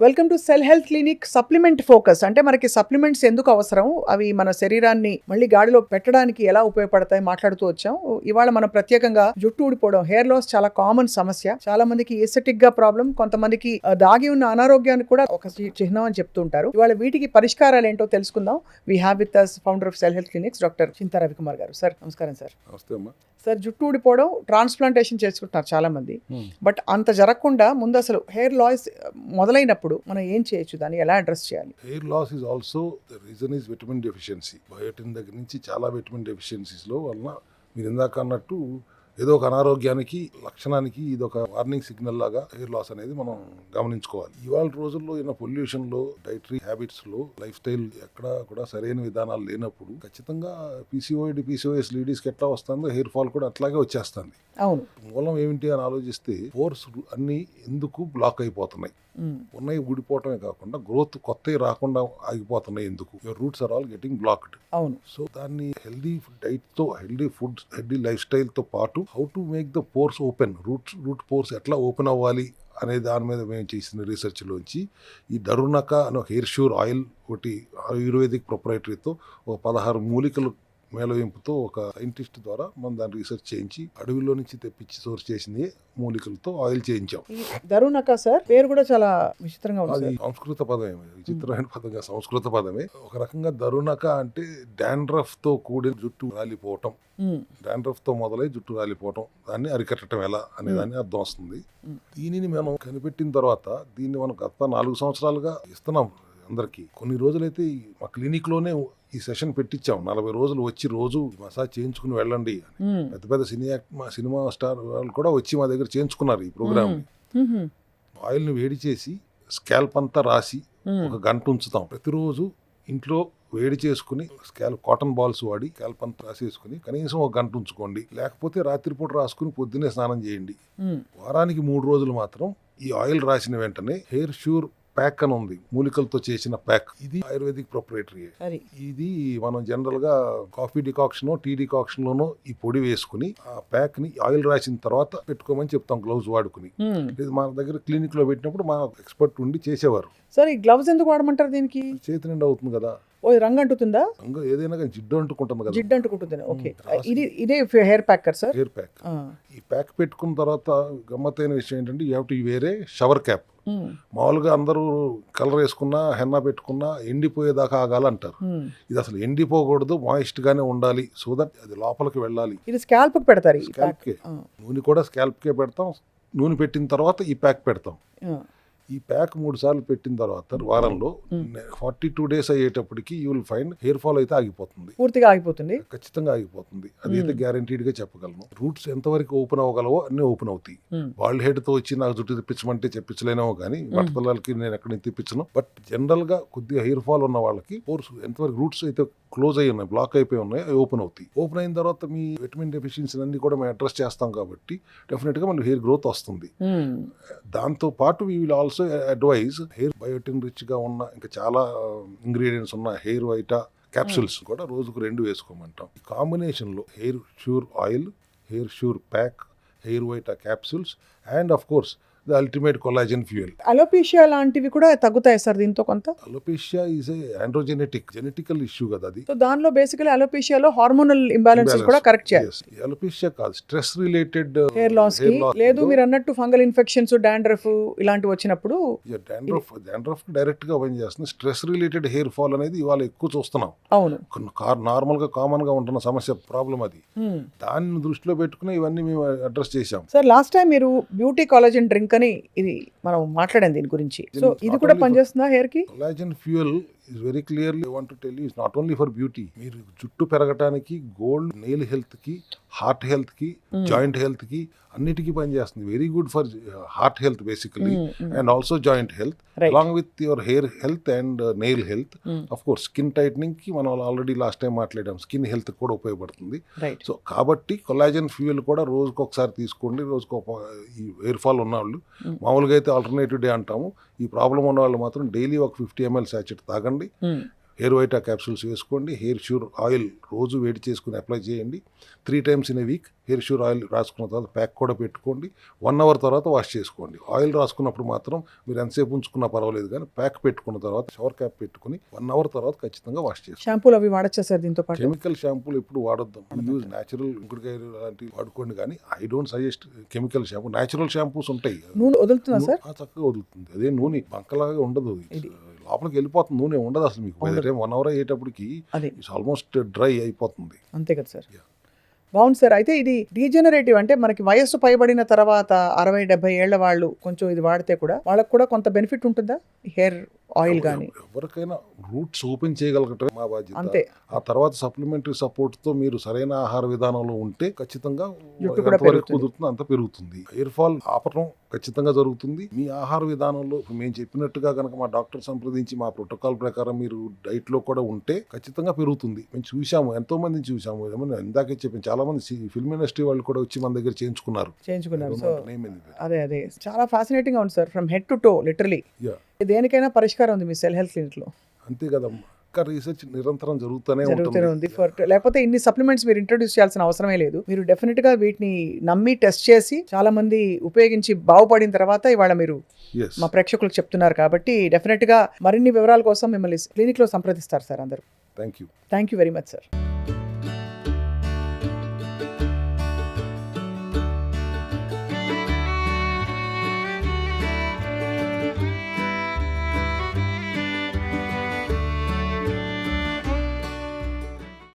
Welcome to cell health clinic supplement focus. అంటే మనకి supplements ఎందుకు అవసరం, అవి మన శరీరాన్ని మళ్ళీ గాడిలో పెట్టడానికి ఎలా ఉపయోగపడతాయి మాట్లాడుతూ వచ్చాం. ఇవాళ మనం ప్రత్యేకంగా జుట్టు ఊడిపోవడం, హెయిర్ లాస్ చాలా కామన్ సమస్య. చాలా మందికి ఎస్థెటిక్ గా ప్రాబ్లం, కొంతమందికి దాగి ఉన్న అనారోగ్యానికి కూడా ఒక చిహ్నం అని చెప్తుంటారు. ఇవాళ వీటికి పరిష్కారాలు ఏంటో తెలుసుకుందాం. We have with us founder of cell health clinics doctor Chinta Ravikumar garu. Sir నమస్కారం. సార్ నమస్తే అమ్మా. సార్, జుట్టు ఊడిపోవడం ట్రాన్స్ప్లాంటేషన్ చేసుకుంటున్నారు చాలా మంది, బట్ అంత జరగకుండా ముందు అసలు హెయిర్ లాస్ మొదలైనప్పుడు మనం ఏం చేయొచ్చు, దాన్ని ఎలా అడ్రస్ చేయాలి? Hair loss is also the reason is vitamin deficiency. Biotin దగ్గర నుంచి చాలా విటమిన్ డెఫిషియన్సీస్లో వలన మీరు ఇందాక అన్నట్టు ఏదో ఒక అనారోగ్యానికి లక్షణానికి ఇది ఒక వార్నింగ్ సిగ్నల్ లాగా హెయిర్ లాస్ అనేది మనం గమనించుకోవాలి. ఇవాళ రోజుల్లో ఉన్న పొల్యూషన్లో, డైటరీ హ్యాబిట్స్లో, లైఫ్ స్టైల్ ఎక్కడ కూడా సరైన విధానాలు లేనప్పుడు ఖచ్చితంగా పీసీఓఎస్ లేడీస్కి ఎట్లా వస్తుందో హెయిర్ ఫాల్ కూడా అట్లాగే వచ్చేస్తుంది. అవును. మూలం ఏమిటి అని ఆలోచిస్తే పోర్స్ అన్ని ఎందుకు బ్లాక్ అయిపోతున్నాయి, ఉన్నాయి ఊడిపోవటమే కాకుండా గ్రోత్ కొత్తవి రాకుండా ఆగిపోతున్నాయి ఎందుకు? Your roots are all getting blocked. అవును. సో దాన్ని హెల్దీ డైట్ తో, healthy food, healthy lifestyle తో పాటు how to make the pores open, root pores ఎట్లా ఓపెన్ అవ్వాలి అనే దాని మీద మేము చేసిన రీసెర్చ్లోంచి ఈ డరునక అనే హెయిర్ ష్యూర్ ఆయిల్ ఒకటి ఆయుర్వేదిక్ ప్రొపరైటరీతో ఒక 16 మూలికలు మేళవింపుతో ఒక సైంటిస్ట్ ద్వారా మనం దాన్ని రీసెర్చ్ చేయించి అడవిలో నుంచి తెప్పించి సోర్స్ చేసింది మూలికలతో ఆయిల్ చేయించాం. దరునక సార్ పేరు కూడా చాలా విచిత్రంగా ఉంది. అది సంస్కృత పదమే, విచిత్రమైన పదంగా సంస్కృత పదమే. ఒక రకంగా దరునక అంటే డాండ్రఫ్ తో కూడిన జుట్టు రాలిపోవటం, డాండ్రఫ్ తో మొదలై జుట్టు రాలిపోవటం, దాన్ని అరికట్టడం ఎలా అనే దాన్ని అర్థం వస్తుంది. దీనిని మనం కనిపెట్టిన తర్వాత దీన్ని మనం గత 4 సంవత్సరాలుగా ఇస్తున్నాం అందరికి. కొన్ని రోజులైతే మా క్లినిక్ లోనే ఈ సెషన్ పెట్టించాం. 40 రోజులు వచ్చి రోజు మసాజ్ చేయించుకుని వెళ్ళండి. పెద్ద పెద్ద సినిమా స్టార్ వాళ్ళు కూడా వచ్చి మా దగ్గర చేయించుకున్నారు ఈ ప్రోగ్రామ్. ఆయిల్ ని వేడి చేసి స్కాల్ప్ అంతా రాసి ఒక గంట ఉంచుతాం. ప్రతిరోజు ఇంట్లో వేడి చేసుకుని కాటన్ బాల్స్ వాడి స్కాల్ప్ అంతా రాసేసుకుని కనీసం ఒక గంట ఉంచుకోండి. లేకపోతే రాత్రిపూట రాసుకుని పొద్దున్నే స్నానం చేయండి. వారానికి 3 రోజులు మాత్రం ఈ ఆయిల్ రాసిన వెంటనే హెయిర్ ష్యూర్ ప్యాక్ అని ఉంది, మూలికలతో చేసిన ప్యాక్. ఇది ఆయుర్వేదిక్ ప్రొపరేటరీ. ఇది మనం జనరల్ గా కాఫీ డికాక్షన్, టీ డికాక్షన్ లోనో ఈ పొడి వేసుకుని ఆ ప్యాక్ ని ఆయిల్ రాసిన తర్వాత పెట్టుకోమని చెప్తాం, గ్లౌజ్ వాడుకుని. ఇది మా దగ్గర క్లినిక్ లో పెట్టినప్పుడు మా ఎక్స్పర్ట్ ఉండి చేసేవారు. సార్, ఈ గ్లౌజ్ ఎందుకు వాడమంటారు? దీనికి చేతి నిండా అవుతుంది కదా. ఓ, రంగు అంటుతుందా? రంగు ఏదైనా కానీ జిడ్డు అంటుకుంటుంది కదా. జిడ్డు అంటుకుంటుంది. ఓకే. ఇదే hair packer sir. Hair pack. ఈ ప్యాక్ పెట్టుకున్న తర్వాత గమ్మత్తైన విషయం ఏంటంటే you have to wear a shower cap. మామూలుగా అందరూ కలర్ వేసుకున్నా, హెన్నా పెట్టుకున్నా ఎండిపోయేదాకా ఆగాలంటారు. ఇది అసలు ఎండిపోకూడదు, మాయిస్ట్ గానే ఉండాలి. సో దట్ అది లోపలికి వెళ్ళాలి. ఇది స్కాల్ప్ కి పెడతారు. స్కాల్ప్ కే నూనె కూడా స్కాల్ప్ కే పెడతాం. నూనె పెట్టిన తర్వాత ఈ ప్యాక్ పెడతాం. ఈ ప్యాక్ 3 సార్లు పెట్టిన తర్వాత వారంలో 42 days అయ్యేటప్పటికి you will find hair fall అయితే ఆగిపోతుంది, పూర్తిగా ఆగిపోతుంది, ఖచ్చితంగా ఆగిపోతుంది. అదైతే గ్యారంటీడ్ గా చెప్పగలను. రూట్స్ ఎంతవరకు ఓపెన్ అవ్వగలవో అన్ని ఓపెన్ అవుతాయి. బాల్డ్ హెడ్ తో వచ్చి నాకు జుట్టు తెప్పించమంటే తెప్పించలేనేమో కానీ బట్టతలకి నేను ఎక్కడి నుంచి తెప్పించను. బట్ జనరల్ గా కొద్దిగా హెయిర్ ఫాల్ ఉన్న వాళ్ళకి కోర్స్ ఎంతవరకు రూట్స్ అయితే క్లోజ్ అయి ఉన్నాయి, బ్లాక్ అయిపోయి ఉన్నాయి, అవి ఓపెన్ అవుతాయి. ఓపెన్ అయిన తర్వాత మీ విటమిన్ డెఫిషియన్సీ అన్ని కూడా మేము అడ్రస్ చేస్తాం కాబట్టి డెఫినెట్ గా మనకి హెయిర్ గ్రోత్ వస్తుంది. దాంతో పాటు we will also advise hair biotin rich గా ఉన్న ఇంకా చాలా ఇంగ్రీడియంట్స్ ఉన్న హెయిర్ వైటా క్యాప్సూల్స్ కూడా రోజుకు 2 వేసుకోమంటాం. ఈ కాంబినేషన్ లో hair sure oil, hair sure pack, hair vita capsules and of course the ultimate collagen fuel. Alopecia లాంటివి కూడా తగ్గుతాయి సార్ దీంతో కొంత? అలోపేషియా ఈజ్ జెనెటికల్ ఇష్యూ కదా అది. సో దానిలో బేసికలీ అలోపేషియాలో హార్మోనల్ ఇంబాలెన్సెస్ కూడా కరెక్ట్ చేయాలి. అలోపేషియా కాదు, స్ట్రెస్ రిలేటెడ్ హెయిర్ లాస్ కి. లేదు మీరు అన్నట్టు ఫంగల్ ఇన్ఫెక్షన్స్, డాండ్రఫ్ ఇలాంటివి వచ్చినప్పుడు డాండ్రఫ్ డైరెక్ట్ గా పని చేస్తుంది. స్ట్రెస్ రిలేటెడ్ హెయిర్ ఫాల్ అనేది ఇవాళ ఎక్కువ చూస్తున్నాం. అవును, నార్మల్ గా కామన్ గా ఉంటున్న సమస్య, ప్రాబ్లం అది. దాన్ని దృష్టిలో పెట్టుకుని ఇవన్నీ మేము అడ్రస్ చేశాం. సార్, లాస్ట్ టైం మీరు బ్యూటీ కాలజన్ డ్రింక్ అని ఇది మనం మాట్లాడాం దీని గురించి. సో ఇది కూడా పనిచేస్తుందా హెయిర్ కి? Collagen fuel is very clearly I want to tell you it's not only for beauty. మీరు జుట్టు పెరగటానికి, గోల్డ్, నెయిల్ హెల్త్ కి, హార్ట్ హెల్త్ కి, జాయింట్ హెల్త్ కి అన్నిటికీ పనిచేస్తుంది. Very good for heart health basically and also joint health along with your hair health and nail health. Of course skin tightening కి మనం ఆల్రెడీ లాస్ట్ టైం మాట్లాడాం, skin health కూడా ఉపయోగపడుతుంది. So కాబట్టి కొలాజన్ ఫ్యూయల్ కూడా రోజుకు ఒకసారి తీసుకోండి. రోజుకు ఈ హెయిర్ ఫాల్ ఉన్న వాళ్ళు, మామూలుగా అయితే ఆల్టర్నేటివ్ డే అంటాము, ఈ ప్రాబ్లం ఉన్న వాళ్ళు మాత్రం డైలీ ఒక 50 ml సాచెట్ తాగండి. హెయిర్ వైట్ క్యాప్సూల్స్ వేసుకోండి. హెయిర్ ష్యూర్ ఆయిల్ రోజు వేడి చేసుకుని అప్లై చేయండి. 3 times in a week hair sure oil రాసుకున్న తర్వాత ప్యాక్ కూడా పెట్టుకోండి. 1 hour తర్వాత వాష్ చేసుకోండి. ఆయిల్ రాసుకున్నప్పుడు మాత్రం మీరు ఎంతసేపు ఉంచుకున్నా పర్వాలేదు, కానీ ప్యాక్ పెట్టుకున్న తర్వాత షవర్ క్యాప్ పెట్టుకుని 1 hour తర్వాత ఖచ్చితంగా వాష్ చేసుకోండి. షాంపూలు అవి వాడచ్చా సార్ దీంతో పాటు? కెమికల్ షాంపూలు ఎప్పుడు వాడొద్దాం. యూజ్ న్యాచురల్ ఇంకుడుకాయ లాంటివి వాడుకోండి, కానీ I don't suggest chemical shampoo. Natural shampoos ఉంటాయి, నూనె వదులుతుందా సార్? చక్కగా వదులుతుంది. అదే నూనె బంకలాగా ఉండదు, లోపలికి వెళ్ళిపోతుంది. నూనె ఉండదు అసలు మీకు. బై ద టైం 1 hour అయ్యేటప్పటికి ఆల్మోస్ట్ డ్రై అయిపోతుంది. అంతే కదా సార్. బాగుంది సార్. అయితే ఇది డీజనరేటివ్ అంటే మనకి వయస్సు పైబడిన తర్వాత 60-70 ఏళ్ల వాళ్ళు కొంచెం ఇది వాడితే కూడా వాళ్ళకు కూడా కొంత బెనిఫిట్ ఉంటుందా? హెయిర్ ఆయిల్ కానీ ఎవరికైనా రూట్స్ ఓపెన్ చేయగలగటమే మా బాధ్యత. అంతే. ఆ తర్వాత సప్లిమెంటరీ సపోర్ట్ తో మీరు సరైన ఆహార విధానంలో ఉంటే ఖచ్చితంగా ఎంతవరకు కుదురుతుందో అంత పెరుగుతుంది. హెయిర్ ఫాల్ ఆపటం ఖచ్చితంగా జరుగుతుంది. మీ ఆహార విధానంలో మేము చెప్పినట్టుగా కనుక మా డాక్టర్ సంప్రదించి మా ప్రోటోకాల్ ప్రకారం మీరు డైట్ లో కూడా ఉంటే ఖచ్చితంగా పెరుగుతుంది. మేము చూసాము, ఎంతో మందిని చూసాము. ఏమన్నా ఇందాకే చెప్పాను, చాలా మంది ఫిల్మ్ ఇండస్ట్రీ వాళ్ళు కూడా వచ్చి మన దగ్గర చేయించుకున్నారు. సో అదే చాలా ఫ్యాసినేటింగ్ గా ఉంది sir. From head to toe literally. దేనికైనా పరిష్కారం ఉంది మీ సెల్ హెల్త్ క్లినిక్ లో. అంతే కదమ్మా. రీసెర్చ్ నిరంతరం జరుగుతూనే ఉంది. లేకపోతే ఇన్ని సప్లిమెంట్స్ మీరు ఇంట్రొడ్యూస్ చేయాల్సిన అవసరమే లేదు. మీరు డెఫినెట్ గా వీటిని నమ్మి టెస్ట్ చేసి చాలా మంది ఉపయోగించి బాగుపడిన తర్వాత ఇవాళ మీరు మా ప్రేక్షకులకు చెప్తున్నారు కాబట్టి డెఫినెట్ గా మరిన్ని వివరాల కోసం మిమ్మల్ని క్లినిక్ లో సంప్రదిస్తారు సార్ అందరూ. Thank you very much sir.